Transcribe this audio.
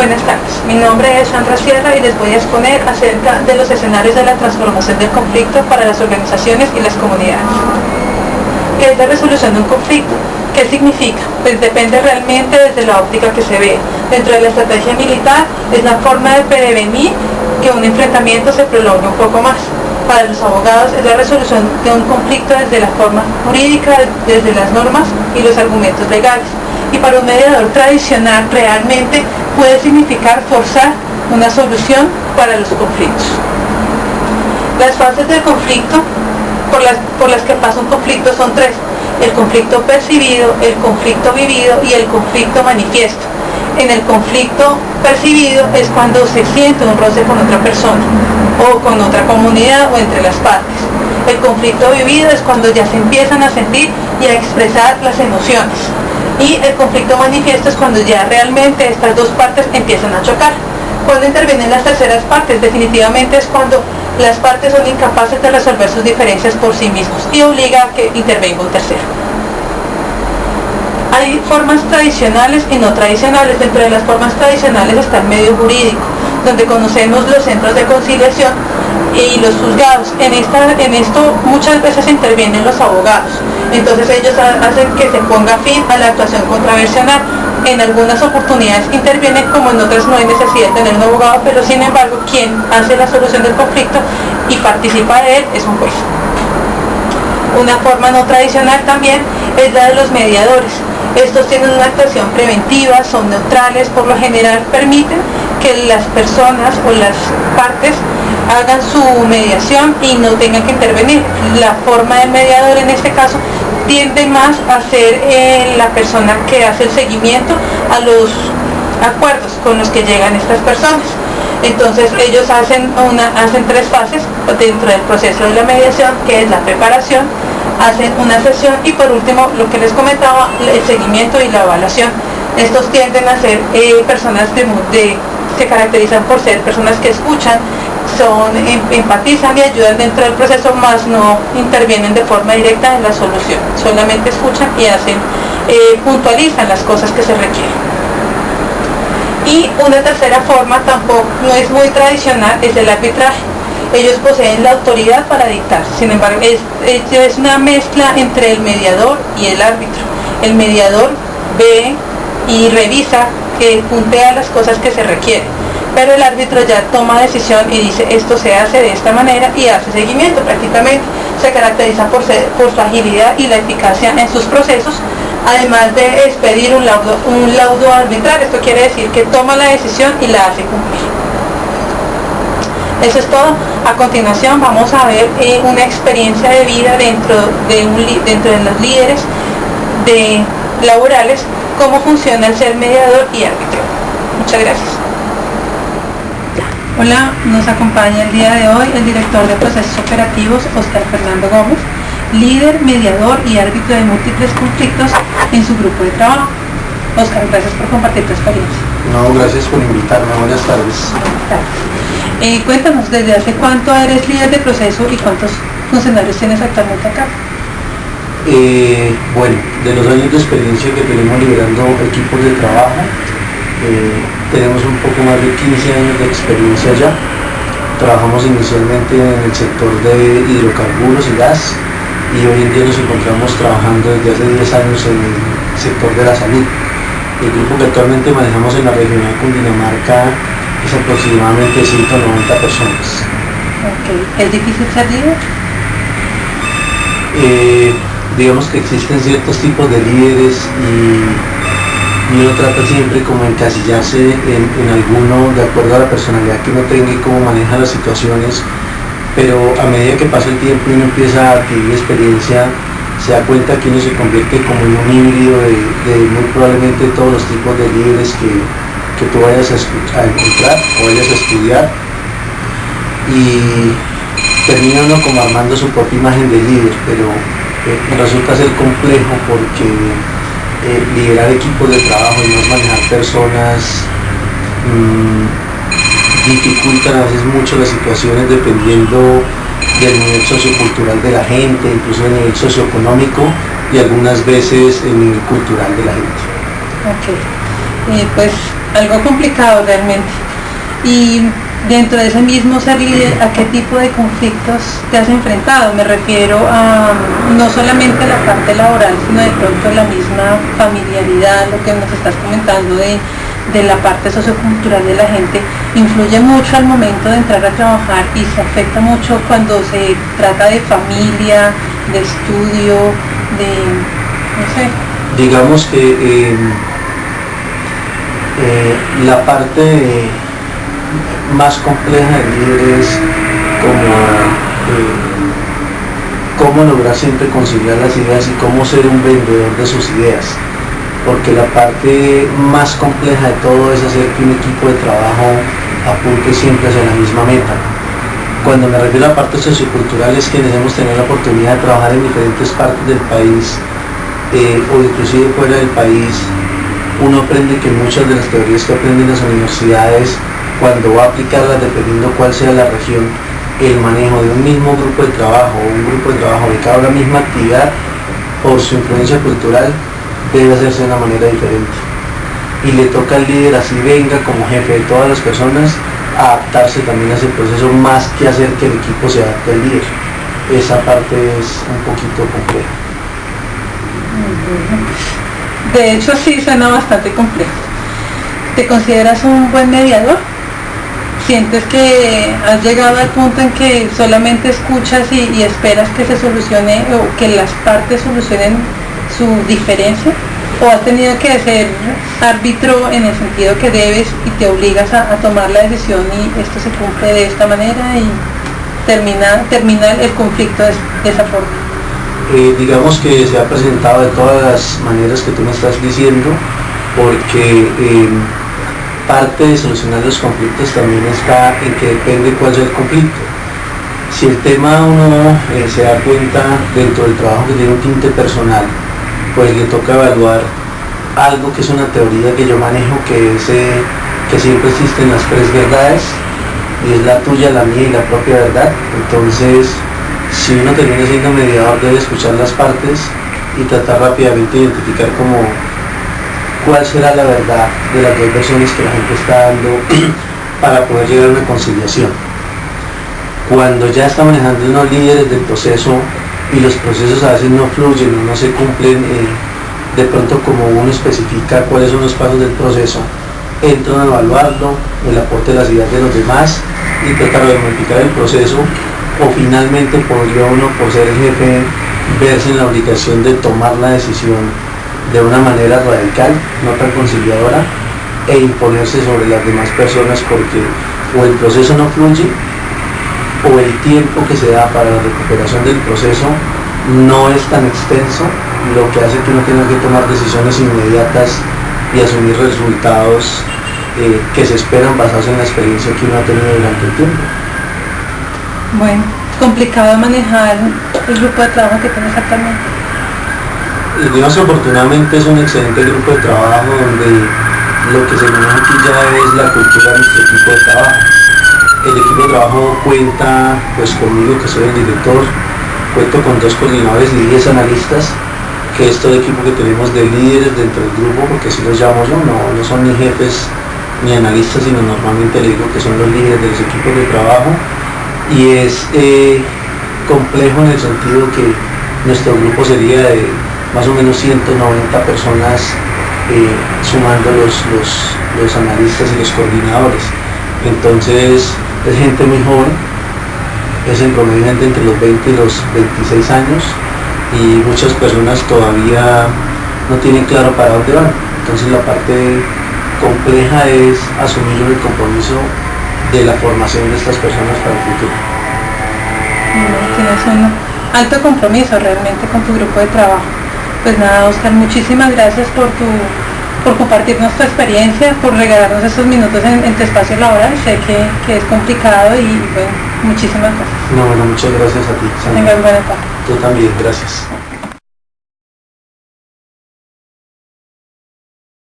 Buenas tardes, mi nombre es Sandra Sierra y les voy a exponer acerca de los escenarios de la transformación del conflicto para las organizaciones y las comunidades. ¿Qué es la resolución de un conflicto? ¿Qué significa? Pues depende realmente desde la óptica que se vea. Dentro de la estrategia militar es la forma de prevenir que un enfrentamiento se prolongue un poco más. Para los abogados es la resolución de un conflicto desde la forma jurídica, desde las normas y los argumentos legales. Y para un mediador tradicional realmente puede significar forzar una solución para los conflictos. Las fases del conflicto por las que pasa un conflicto son tres: el conflicto percibido, el conflicto vivido y el conflicto manifiesto. En el conflicto percibido es cuando se siente un roce con otra persona o con otra comunidad o entre las partes. El conflicto vivido es cuando ya se empiezan a sentir y a expresar las emociones. Y el conflicto manifiesto es cuando ya realmente estas dos partes empiezan a chocar. Cuando intervienen las terceras partes, definitivamente es cuando las partes son incapaces de resolver sus diferencias por sí mismos y obliga a que intervenga un tercero. Hay formas tradicionales y no tradicionales. Dentro de las formas tradicionales está el medio jurídico, donde conocemos los centros de conciliación y los juzgados. En esto muchas veces intervienen los abogados. Entonces ellos hacen que se ponga fin a la actuación contravencional. En algunas oportunidades intervienen, como en otras no hay necesidad de tener un abogado, pero sin embargo quien hace la solución del conflicto y participa de él es un juez. Una forma no tradicional también es la de los mediadores. Estos tienen una actuación preventiva, son neutrales, por lo general permiten que las personas o las partes hagan su mediación y no tengan que intervenir. La forma del mediador en este caso tiende más a ser la persona que hace el seguimiento a los acuerdos con los que llegan estas personas. Entonces ellos hacen tres fases dentro del proceso de la mediación, que es la preparación, hacen una sesión y por último, lo que les comentaba, el seguimiento y la evaluación. Estos tienden a ser personas que se caracterizan por ser personas que escuchan, empatizan y ayudan dentro del proceso, más no intervienen de forma directa en la solución, solamente escuchan y puntualizan las cosas que se requieren. Y una tercera forma, tampoco no es muy tradicional, es el arbitraje. Ellos poseen la autoridad para dictar, sin embargo es una mezcla entre el mediador y el árbitro. El mediador ve y revisa, que puntea las cosas que se requieren, pero el árbitro ya toma decisión y dice esto se hace de esta manera y hace seguimiento. Prácticamente se caracteriza por su agilidad y la eficacia en sus procesos, además de expedir un laudo arbitral. Esto quiere decir que toma la decisión y la hace cumplir. Eso es todo. A continuación vamos a ver una experiencia de vida dentro de los líderes laborales, cómo funciona el ser mediador y árbitro. Muchas gracias. Hola, nos acompaña el día de hoy el director de procesos operativos, Oscar Fernando Gómez, líder, mediador y árbitro de múltiples conflictos en su grupo de trabajo. Oscar, gracias por compartir tu experiencia. No, gracias por invitarme. Buenas tardes. Buenas tardes. Cuéntanos, ¿desde hace cuánto eres líder de proceso y cuántos funcionarios tienes actualmente acá? Bueno, de los años de experiencia que tenemos liderando equipos de trabajo, tenemos un poco más de 15 años de experiencia ya. Trabajamos inicialmente en el sector de hidrocarburos y gas, y hoy en día nos encontramos trabajando desde hace 10 años en el sector de la salud. El grupo que actualmente manejamos en la región de Cundinamarca es aproximadamente 190 personas. Okay. ¿Es difícil ser líder? Digamos que existen ciertos tipos de líderes y uno trata siempre como encasillarse en alguno de acuerdo a la personalidad que uno tenga y cómo maneja las situaciones, pero a medida que pasa el tiempo y uno empieza a adquirir experiencia, se da cuenta que uno se convierte como en un híbrido de muy probablemente todos los tipos de líderes que tú vayas a encontrar o vayas a estudiar, y termina uno como armando su propia imagen de líder, pero resulta ser complejo porque liderar equipos de trabajo y más manejar personas dificultan a veces mucho las situaciones dependiendo del nivel sociocultural de la gente, incluso del nivel socioeconómico y algunas veces el nivel cultural de la gente. Ok. Pues algo complicado realmente. Y dentro de ese mismo ser líder, ¿a qué tipo de conflictos te has enfrentado? Me refiero a no solamente la parte laboral, sino de pronto la misma familiaridad, lo que nos estás comentando de la parte sociocultural de la gente, influye mucho al momento de entrar a trabajar y se afecta mucho cuando se trata de familia, de estudio, de, no sé. Digamos que la parte más compleja del líder es cómo lograr siempre conciliar las ideas y cómo ser un vendedor de sus ideas, porque la parte más compleja de todo es hacer que un equipo de trabajo apunte siempre hacia la misma meta. Cuando me refiero a la parte sociocultural es quienes hemos tenido la oportunidad de trabajar en diferentes partes del país o inclusive fuera del país, uno aprende que muchas de las teorías que aprenden en las universidades, cuando va a aplicarlas, dependiendo cuál sea la región, el manejo de un mismo grupo de trabajo o un grupo de trabajo dedicado a la misma actividad, por su influencia cultural, debe hacerse de una manera diferente. Y le toca al líder, así venga como jefe de todas las personas, adaptarse también a ese proceso, más que hacer que el equipo se adapte al líder. Esa parte es un poquito compleja. De hecho sí suena bastante complejo. ¿Te consideras un buen mediador? ¿Sientes que has llegado al punto en que solamente escuchas y esperas que se solucione o que las partes solucionen su diferencia? ¿O has tenido que ser árbitro en el sentido que debes y te obligas a tomar la decisión y esto se cumple de esta manera y termina el conflicto de esa forma? Digamos que se ha presentado de todas las maneras que tú me estás diciendo, porque parte de solucionar los conflictos también está en que depende cuál sea el conflicto. Si el tema uno se da cuenta dentro del trabajo que tiene un tinte personal, pues le toca evaluar algo que es una teoría que yo manejo, que es que siempre existen las tres verdades, y es la tuya, la mía y la propia verdad. Entonces, si uno termina siendo mediador, debe escuchar las partes y tratar rápidamente de identificar cuál será la verdad de las dos versiones que la gente está dando para poder llegar a una conciliación. Cuando ya está manejando unos líderes del proceso y los procesos a veces no fluyen o no se cumplen de pronto como uno especifica cuáles son los pasos del proceso, entran a evaluarlo, el aporte de las ideas de los demás y tratar de modificar el proceso, o finalmente podría uno, por ser el jefe, verse en la obligación de tomar la decisión de una manera radical, no tan conciliadora, e imponerse sobre las demás personas, porque o el proceso no fluye o el tiempo que se da para la recuperación del proceso no es tan extenso, lo que hace que uno tenga que tomar decisiones inmediatas y asumir resultados que se esperan basados en la experiencia que uno ha tenido durante el tiempo. Bueno, complicado manejar el grupo de trabajo que tienes actualmente. Digamos, afortunadamente es un excelente grupo de trabajo donde lo que se maneja aquí ya es la cultura de nuestro equipo de trabajo. El equipo de trabajo cuenta pues conmigo, que soy el director, cuento con 2 coordinadores y 10 analistas, que es todo el equipo que tenemos de líderes dentro del grupo, porque así los llamo yo, no son ni jefes ni analistas, sino normalmente le digo que son los líderes de los equipos de trabajo. Y es complejo en el sentido que nuestro grupo sería de más o menos 190 personas, sumando los analistas y los coordinadores. Entonces es gente muy joven, es en promedio gente entre los 20 y los 26 años, y muchas personas todavía no tienen claro para dónde van. Entonces la parte compleja es asumir el compromiso de la formación de estas personas para el futuro. Tienes un alto compromiso realmente con tu grupo de trabajo. Pues nada, Oscar, muchísimas gracias por compartirnos tu experiencia, por regalarnos esos minutos en tu espacio laboral. Sé que es complicado y bueno, muchísimas gracias. No, bueno, muchas gracias a ti, Sandra. Tengas buena tarde. Tú también, gracias.